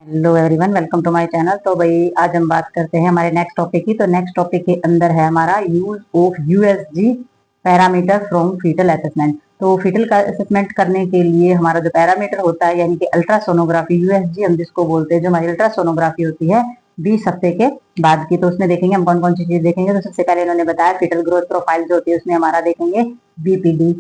Hello everyone, welcome to my channel. तो भाई आज हम बात करते हैं हमारे नेक्स्ट टॉपिक की। तो नेक्स्ट टॉपिक के अंदर है हमारा use of USG parameter from fetal assessment. तो फीटल का असेसमेंट करने के लिए हमारा जो पैरामीटर होता है यानी कि अल्ट्रासोनोग्राफी, यूएसजी हम जिसको बोलते हैं, जो हमारी अल्ट्रासोनोग्राफी होती है 20 हफ्ते के बाद की। तो उसमें देखेंगे हम कौन कौन सी चीज देखेंगे। तो सबसे पहले इन्होंने बताया फीटल ग्रोथ प्रोफाइल जो होती है उसमें हमारा देखेंगे बीपीडी,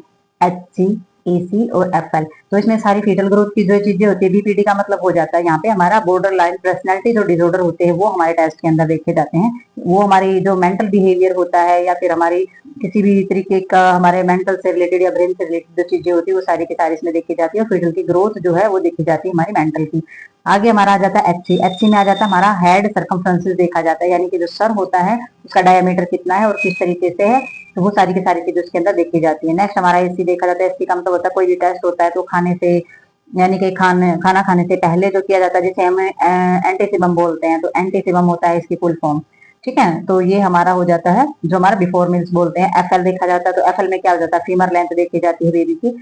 एचसी, एसी और एफएल। तो इसमें सारी फीटल ग्रोथ की जो चीजें होती है, बीपीडी का मतलब हो जाता है यहाँ पे हमारा बॉर्डर लाइन पर्सनैलिटी जो डिसऑर्डर होते हैं वो हमारे टेस्ट के अंदर देखे जाते हैं। वो हमारी जो मेंटल बिहेवियर होता है या फिर हमारी किसी भी तरीके का हमारे मेंटल से रिलेटेड या ब्रेन से रिलेटेड जो चीजें होती है वो सारी की सारी इसमें देखी जाती है। और फीटल की ग्रोथ जो है वो देखी जाती है हमारी मेंटल की। आगे हमारा आ जाता है एचसी। एचसी में आ जाता है हमारा हेड सर्कमफ्रेंसेस देखा जाता है, यानी कि जो सर होता है उसका डायमीटर कितना है और किस तरीके से है। तो वो सारी की सारी चीजें उसके अंदर देखी जाती है। नेक्स्ट हमारा एसी देखा जाता है। एसी का मतलब होता है कोई भी टेस्ट होता है तो खाने से यानी कि खाना खाने से पहले जो किया जाता है जिसे हम एंटीसिबम बोलते हैं। तो एंटीसिबम होता है इसकी फुल फॉर्म। ठीक है, तो ये हमारा हो जाता है जो हमारा बिफोर मील्स बोलते हैं। एफएल देखा जाता है। तो एफएल में क्या हो जाता है, फीमर लेंथ देखी जाती है बेबी की।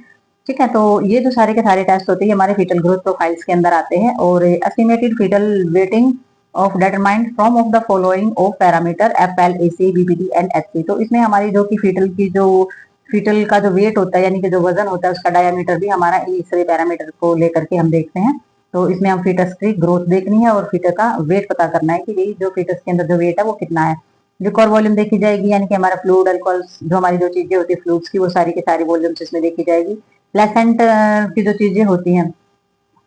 ठीक है, तो ये जो सारे के सारे टेस्ट होते हैं हमारे फीटल ग्रोथ प्रोफाइल्स के अंदर आते हैं। और estimated fetal weighting of determined from of the following of parameter FL, AC, BPD and HC. तो इसमें हमारी जो की फीटल का जो वेट होता है यानी कि जो वजन होता है उसका डायमीटर भी हमारा इन सभी पैरामीटर को लेकर के हम देखते हैं। तो इसमें हम फीटस की ग्रोथ देखनी है और फीटस का वेट पता करना है कि भाई जो फीटस के अंदर जो वेट है वो कितना है। लिक्वर वॉल्यूम देखी जाएगी, यानी कि हमारा फ्लूइड अल्कोहल्स जो हमारी जो चीजें होती है फ्लूइड्स की वो सारी की सारी वॉल्यूम्स इसमें देखी जाएगी। प्लेसेंट की जो चीजें होती हैं,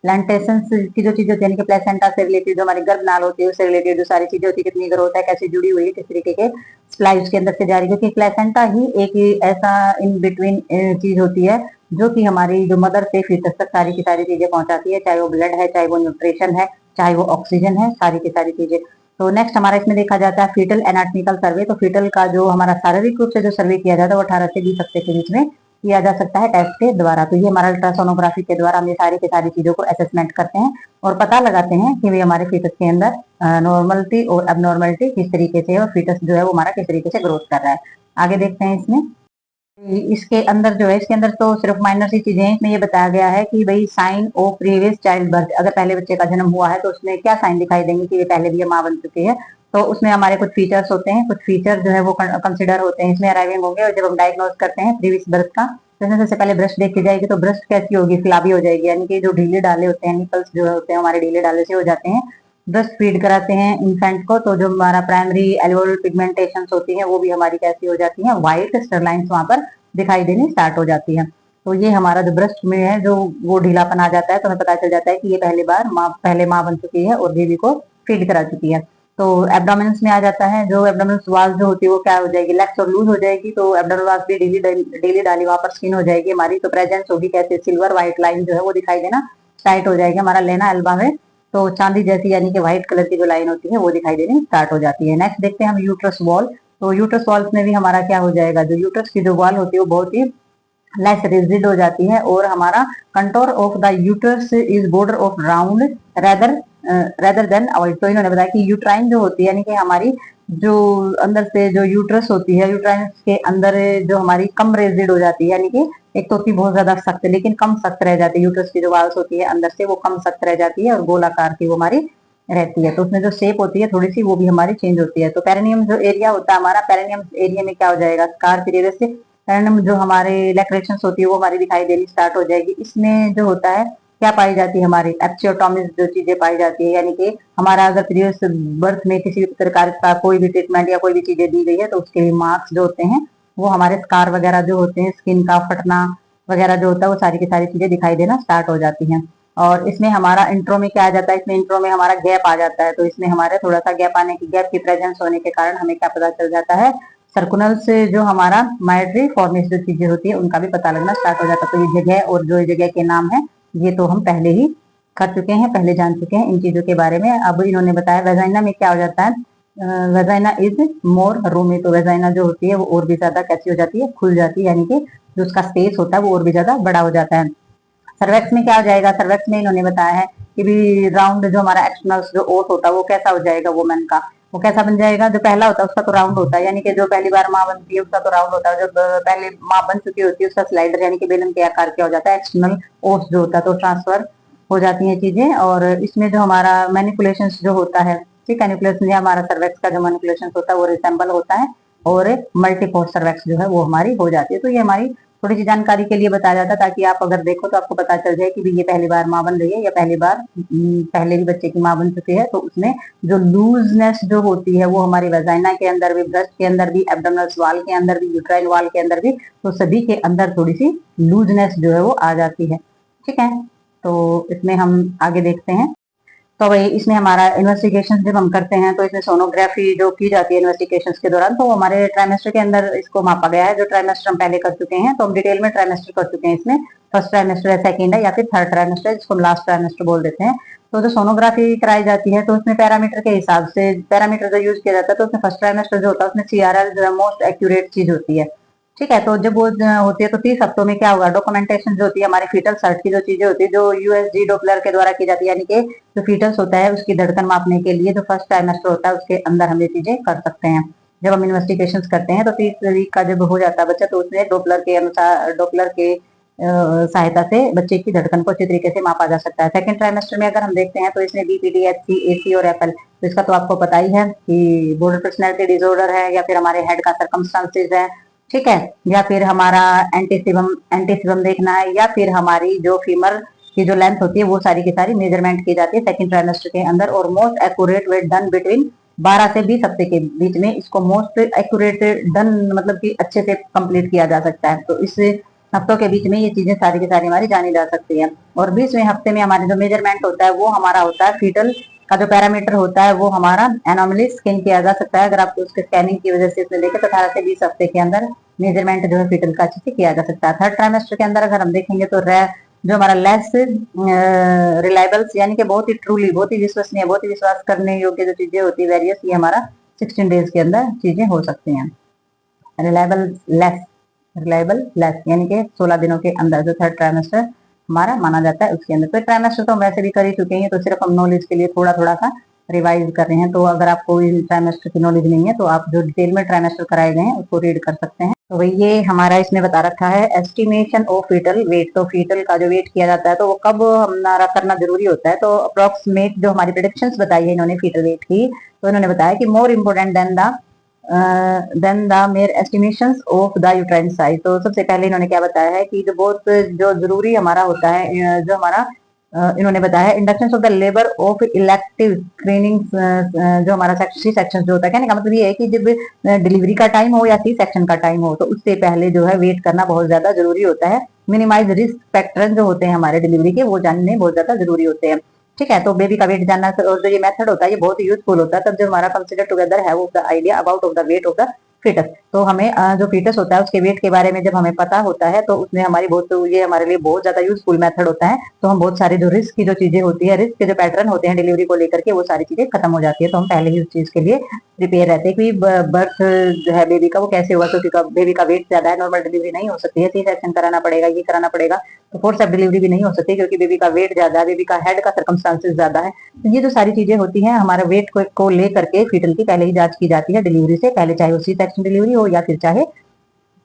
प्लांटेशन की जो चीजें होती है यानी कि प्लेसेंटा से रिलेटेड जो हमारी गर्भनाल होती है उससे रिलेटेड जो सारी चीजें होती है, कितनी ग्रोथ है, कैसे जुड़ी हुई है, किस तरीके के स्लाइड्स के अंदर से जा रही है। क्योंकि प्लेसेंटा ही एक ऐसा इन बिटवीन चीज होती है जो कि हमारी जो मदर से फीटस तक सारी की सारी चीजें पहुंचाती है, चाहे वो ब्लड है, चाहे वो न्यूट्रिशन है, चाहे वो ऑक्सीजन है, सारी की सारी चीजें। तो नेक्स्ट हमारा इसमें देखा जाता है फीटल एनाटॉमिकल सर्वे। तो फीटल का जो हमारा शारीरिक रूप से जो सर्वे किया जाता है वो 18 से 20 हफ्ते के बीच में किया जा सकता है टेस्ट के द्वारा। तो ये हमारा अल्ट्रासोनोग्राफी के द्वारा हम ये सारी की सारी चीजों को असेसमेंट करते हैं और पता लगाते हैं कि भाई हमारे फीटस के अंदर नॉर्मलिटी और एबनॉर्मलिटी किस तरीके से है और फीटस जो है वो हमारा किस तरीके से ग्रोथ कर रहा है। आगे देखते हैं इसमें। इसके अंदर जो है इसके अंदर तो सिर्फ माइनर सी चीजें हैं। इसमें ये बताया गया है कि भाई sign of previous childbirth, अगर पहले बच्चे का जन्म हुआ है तो उसमें क्या साइन दिखाई देंगे कि ये पहले भी माँ बन चुकी है। तो उसमें हमारे कुछ फीचर्स होते हैं, कुछ फीचर जो है वो कंसिडर होते हैं इसमें अराइविंग होंगे। और जब हम डायग्नोज करते हैं प्रीवियस बर्थ का, तो इसमें सबसे पहले ब्रेस्ट देखी जाएगी। तो ब्रेस्ट कैसी होगी, फ्लाबी हो जाएगी, यानी कि जो ढीले डाले होते हैं, निपल्स जो होते हैं हमारे ढीले डाले से हो जाते हैं। ब्रेस्ट फीड कराते हैं इन्फेंट को, तो जो हमारा प्राइमरी एल्वोल पिगमेंटेशन होती है वो भी हमारी कैसी हो जाती है, व्हाइट स्टरलाइंस वहां पर दिखाई देनी स्टार्ट हो जाती है। तो ये हमारा जो ब्रेस्ट में है जो वो ढीलापन आ जाता है तो हमें पता चल जाता है कि ये पहले माँ बन चुकी है और बेबी को फीड करा चुकी है। तो एब्डोमिनस में आ जाता है, जो एब्डोमिनस वाल जो होती है वो क्या हो जाएगी, लेग्स और लूज हो जाएगी। तो एब्डोमिनल वाल भी डेली डाली वहां पर स्किन हो जाएगी हमारी। तो प्रेजेंस होगी कैसे, सिल्वर व्हाइट लाइन जो है वो दिखाई देना स्टार्ट हो जाएगी हमारा लेना एल्बा में। तो चांदी जैसी यानी कि व्हाइट कलर की जो लाइन होती है वो दिखाई देनी स्टार्ट हो जाती है। नेक्स्ट देखते हैं हम यूट्रस वॉल। तो यूट्रस वॉल्स में भी हमारा क्या हो जाएगा, जो यूट्रस की जो वॉल होती है वो बहुत ही लेस रिजिड हो जाती है और हमारा contour of the uterus is border of round rather than avoid. तो इन्होंने बताया कि यूट्राइन जो होती है यानी कि हमारी जो अंदर से जो यूट्रस होती है, यूट्राइन के अंदर जो हमारी कम रेजिड हो जाती है, यानी कि एक तो होती बहुत ज्यादा सख्त लेकिन कम सख्त रह जाती है। यूट्रस की जो वाल्स होती है अंदर से वो कम सख्त रह जाती है और गोलाकार की वो हमारी रहती है। तो उसमें जो शेप होती है थोड़ी सी वो भी हमारी चेंज होती है। तो पेरिनियम जो एरिया होता है हमारा, पेरिनियम एरिया में क्या हो जाएगा, स्कार पीरियड से पेरिनियम जो हमारे लैक्रेशंस होती है वो हमारी दिखाई देनी स्टार्ट हो जाएगी। इसमें जो होता है क्या पाई जाती है, हमारी एप्सियोटोमिस जो चीजें पाई जाती है, यानी कि हमारा अगर प्रीवियस बर्थ में किसी भी प्रकार का कोई भी ट्रीटमेंट या कोई भी चीजें दी गई है तो उसके भी मार्क्स जो होते हैं वो हमारे स्कार वगैरह जो होते हैं, स्किन का फटना वगैरह जो होता है वो सारी की सारी चीजें दिखाई देना स्टार्ट हो जाती हैं। और इसमें हमारा इंट्रो में क्या आ जाता है, इसमें इंट्रो में हमारा गैप आ जाता है। तो इसमें हमारे थोड़ा सा गैप की प्रेजेंस होने के कारण हमें क्या पता चल जाता है, सर्कुलर से जो हमारा माइट्री फॉर्मिस जो चीजें होती है उनका भी पता लगना स्टार्ट हो जाता है। तो ये जगह और जो जगह के नाम है ये तो हम पहले ही कर चुके हैं, पहले जान चुके हैं इन चीजों के बारे में। अब इन्होंने बताया वेजाइना में क्या हो जाता है, वेजाइना इज मोर रूमी। तो वेजाइना जो होती है वो और भी ज्यादा कैसी हो जाती है, खुल जाती है, यानी कि जो उसका स्पेस होता है वो और भी ज्यादा बड़ा हो जाता है। सर्वेक्स में क्या हो जाएगा, सर्वेक्स में इन्होंने बताया है कि भी राउंड जो हमारा एक्सटर्नल जो ओट होता है वो कैसा हो जाएगा, वुमेन का वो कैसा बन जाएगा, जो पहला होता है उसका तो राउंड होता है, यानी कि जो पहली बार माँ बनती है उसका तो राउंड होता है। जो पहले माँ बन चुकी होती है उसका स्लाइडर यानी कि बेलन के आकार का हो जाता है। एक्सटर्नल ओट्स जो होता है तो ट्रांसफर हो जाती हैं चीजें। और इसमें जो हमारा मैनिपुलेशन जो होता है, ठीक है, मैनिपुलेशन हमारा सर्वेक्स का जो मैनिपुलेशन होता है वो रिसेंबल होता है, और मल्टीपोर्ट सर्वेक्स जो है वो हमारी हो जाती है। तो ये हमारी थोड़ी सी जानकारी के लिए बताया जाता है, ताकि आप अगर देखो तो आपको पता चल जाए कि ये पहली बार माँ बन रही है या पहली बार पहले भी बच्चे की माँ बन चुकी है। तो उसमें जो लूजनेस जो होती है वो हमारी वेजाइना के अंदर भी, ब्रेस्ट के अंदर भी, एब्डोमिनल वाल के अंदर भी, यूट्राइन वाल के अंदर भी, तो सभी के अंदर थोड़ी सी लूजनेस जो है वो आ जाती है। ठीक है, तो इसमें हम आगे देखते हैं। तो भाई इसमें हमारा इन्वेस्टिगेशन जब हम करते हैं तो इसमें सोनोग्राफी जो की जाती है इन्वेस्टिगेशन के दौरान, तो हमारे ट्राइमेस्टर के अंदर इसको मापा गया है। जो ट्राइमेस्टर हम पहले कर चुके हैं, तो हम डिटेल में ट्राइमेस्टर कर चुके हैं इसमें। फर्स्ट ट्राइमेस्टर है, सेकंड है, या फिर थर्ड ट्राइमेस्टर, जिसको हम लास्ट ट्राइमेस्टर बोल देते हैं। तो जो सोनोग्राफी कराई जाती है तो उसमें पैरामीटर के हिसाब से पैरामीटर जो यूज किया जाता है, तो उसमें फर्स्ट ट्राइमेस्टर जो होता है उसमें CRL जो है मोस्ट एक्यूरेट चीज होती है। ठीक है, तो जब वो होती है तो 30 हफ्तों में क्या होगा, डॉक्यूमेंटेशन जो होती है हमारे फीटल सर्ट की जो चीजें होती है, जो USG डॉपलर के द्वारा की जाती है, यानी कि जो फीटस होता है उसकी धड़कन मापने के लिए जो फर्स्ट ट्राइमेस्टर होता है उसके अंदर हम ये चीजें कर सकते हैं। जब हम इन्वेस्टिगेशन करते हैं तो 30 वीक का जब हो जाता है बच्चा, तो उसमें डॉपलर के अनुसार, डॉपलर के सहायता से बच्चे की धड़कन को अच्छी तरीके से मापा जा सकता है। सेकंड ट्राइमेस्टर में अगर हम देखते हैं तो इसमें BPD, HC, AC और FL, तो इसका तो आपको पता ही है कि बॉर्डर पर्सनैलिटी डिसऑर्डर है, या फिर हमारे हेड का सर्कमस्टांसेस है, ठीक है, या फिर हमारा एंटीसिबम, एंटीसिबम देखना है, या फिर हमारी जो फीमर की जो लेंथ होती है वो सारी की सारी मेजरमेंट की जाती है सेकंड ट्राइमेस्टर के अंदर। और most accurate weight done between 12 से 20 हफ्ते के बीच में इसको मोस्ट एक्यूरेट डन मतलब कि अच्छे से कंप्लीट किया जा सकता है। तो इस हफ्तों के बीच में ये चीजें सारी की सारी हमारी जानी जा सकती है। और 20वें हफ्ते में हमारे जो मेजरमेंट होता है वो हमारा होता है फीटल का जो पैरामीटर होता है वो हमारा एनोमली स्कैन किया जा सकता है। अगर आपको उसके स्कैनिंग की वजह से इसमें देखें तो 18 से 20 हफ्ते के अंदर मेजरमेंट जो है फीटल का अच्छे से किया जा सकता है। थर्ड ट्राइमेस्टर के अंदर अगर हम देखेंगे तो जो हमारा लेस रिलायबल्स, यानी कि बहुत ही ट्रूली, बहुत ही विश्वसनीय, बहुत ही विश्वास करने योग्य जो चीजें होती है वेरियस, ये हमारा 16 डेज के अंदर चीजें हो सकती हैं। रिलायबल लेस, रिलायबल लेस यानी कि 16 दिनों के अंदर जो थर्ड ट्राइमेस्टर हमारा माना जाता है उसके अंदर। तो ट्राइमेस्टर तो हम वैसे भी कर ही चुके हैं, तो सिर्फ हम नॉलेज के लिए थोड़ा थोड़ा सा रिवाइज कर रहे हैं। तो अगर आपको ट्राइमेस्टर की नॉलेज नहीं है तो आप जो डिटेल में ट्राइमेस्टर कराए गए हैं उसको रीड कर सकते हैं। तो भाई ये हमारा इसमें बता रखा है एस्टिमेशन ऑफ फीटल वेट। तो फीटल का जो वेट किया जाता है तो वो कब हमारा करना जरूरी होता है, तो अप्रोक्सीमेट जो हमारी प्रेडिक्शंस बताई है इन्होंने फीटल वेट की, तो इन्होंने बताया कि more important then the mayor estimations of the uterine size. तो सबसे पहले इन्होंने क्या बताया है कि जो बहुत जो जरूरी हमारा होता है, जो हमारा इन्होंने बताया है induction of the labour of elective screening. जो हमारा सी सेक्शन जो होता है, कहने का मतलब ये है कि जब डिलीवरी का टाइम हो या सी सेक्शन का टाइम हो तो उससे पहले जो है वेट करना बहुत ज्यादा जरूरी होता है। मिनिमाइज रिस्क फैक्टर जो होते हैं हमारे डिलीवरी के वो जानने बहुत ज्यादा जरूरी होते हैं। ठीक है, तो बेबी का वेट जानना और जो ये मेथड होता है ये बहुत यूजफुल होता है तब जब हमारा कंसिडर टुगेदर है वो the idea about of the weight of the fetus. तो हमें जो फीटस होता है उसके वेट के बारे में जब हमें पता होता है तो उसमें हमारी बहुत, ये हमारे लिए बहुत ज्यादा यूजफुल मेथड होता है। तो हम बहुत सारे जो रिस्क की जो चीजें होती है, रिस्क के जो पैटर्न होते हैं डिलीवरी को लेकर के, वो सारी चीजें खत्म हो जाती है। तो हम पहले ही उस चीज के लिए प्रिपेयर रहते हैं कि बर्थ जो है बेबी का वो कैसे होगा, क्योंकि बेबी का वेट ज्यादा है, नॉर्मल डिलीवरी नहीं हो सकती है, सी सेक्शन कराना पड़ेगा, ये कराना पड़ेगा। तो फोर्स ऑफ डिलीवरी भी नहीं हो सकती क्योंकि बेबी का वेट ज्यादा है, बेबी का हेड का सर्कमस्टांसेस ज्यादा है। तो ये जो सारी चीजें होती हैं हमारे वेट को लेकर के फीटल की पहले ही जांच की जाती है डिलीवरी से पहले, चाहे वो सी सेक्शन डिलीवरी हो या फिर चाहे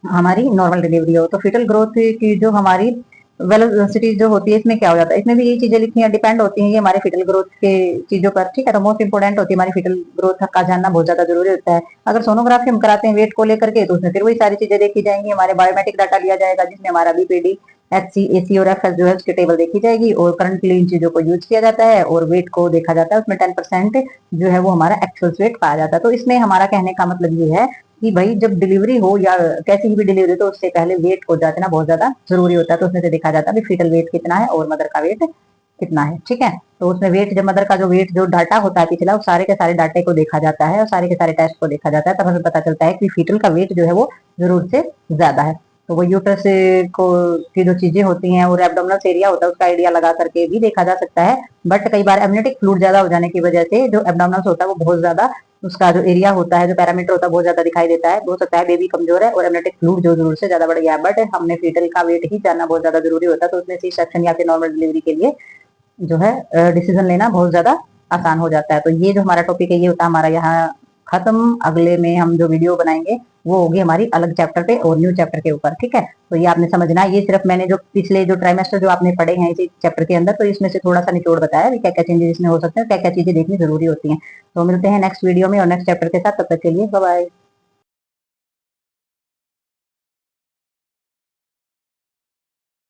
हमारी नॉर्मल डिलीवरी हो। तो फीटल ग्रोथ की जो हमारी वेलोसिटी जो होती है इसमें क्या हो जाता है, इसमें भी ये चीजें लिखी हैं, डिपेंड होती हैं ये हमारे फीटल ग्रोथ के चीजों पर। ठीक है, तो मोस्ट इंपोर्टेंट होती है हमारी फीटल ग्रोथ का जानना बहुत ज्यादा जरूरी होता है। अगर सोनोग्राफी हम कराते हैं वेट को लेकर के तो उसमें फिर वही सारी चीजें देखी जाएंगी, हमारे बायोमेट्रिक डाटा लिया जाएगा जिसमें हमारा BPD, HC, AC और FS जो है उसकी टेबल देखी जाएगी, और करंटली इन चीजों को यूज किया जाता है, और वेट को देखा जाता है, उसमें 10% जो है वो हमारा एक्चुअल वेट पाया जाता है। तो इसमें हमारा कहने का मतलब ये है कि भाई जब डिलीवरी हो या कैसी भी डिलीवरी, तो उससे पहले वेट को जांचना बहुत ज्यादा जरूरी होता है। तो उसमें से देखा जाता है फीटल वेट कितना है और मदर का वेट कितना है। ठीक है, तो उसमें वेट, जब मदर का जो वेट जो डाटा होता है पिछला, उस सारे के सारे डाटे को देखा जाता है और सारे के सारे टेस्ट को देखा जाता है, तब हमें पता चलता है कि फीटल का वेट जो है वो जरूर से ज्यादा है। तो वो यूट्रस को की जो चीजें होती हैं और एब्डोमिनल एरिया होता है उसका आइडिया लगा करके भी देखा जा सकता है। बट कई बार एमनियोटिक फ्लूइड ज्यादा हो जाने की वजह से जो एब्डोमिनल होता है वो बहुत ज्यादा, उसका जो एरिया होता है, जो पैरामीटर होता है बहुत ज्यादा दिखाई देता है। हो सकता है बेबी कमजोर है और एमनियोटिक फ्लूइड जो जरूर से ज्यादा बढ़ गया है, बट हमने फीटल का वेट ही जानना बहुत ज्यादा जरूरी होता है। तो उसमें सी सेक्शन या फिर नॉर्मल डिलीवरी के लिए जो है डिसीजन लेना बहुत ज्यादा आसान हो जाता है। तो ये जो हमारा टॉपिक है ये होता है हमारा यहाँ खत्म। अगले में हम जो वीडियो बनाएंगे वो होगी हमारी अलग चैप्टर पे और न्यू चैप्टर के ऊपर, ठीक है। तो ये आपने समझना है, ये सिर्फ मैंने जो पिछले जो ट्राइमेस्टर जो आपने पढ़े हैं इसी चैप्टर के अंदर, तो इसमें से थोड़ा सा निचोड़ बताया क्या क्या चेंजेस इसमें हो सकते हैं, क्या क्या चीजें देखनी जरूरी होती हैं। तो मिलते हैं नेक्स्ट वीडियो में और नेक्स्ट चैप्टर के साथ, तब तक के लिए बाय बाय।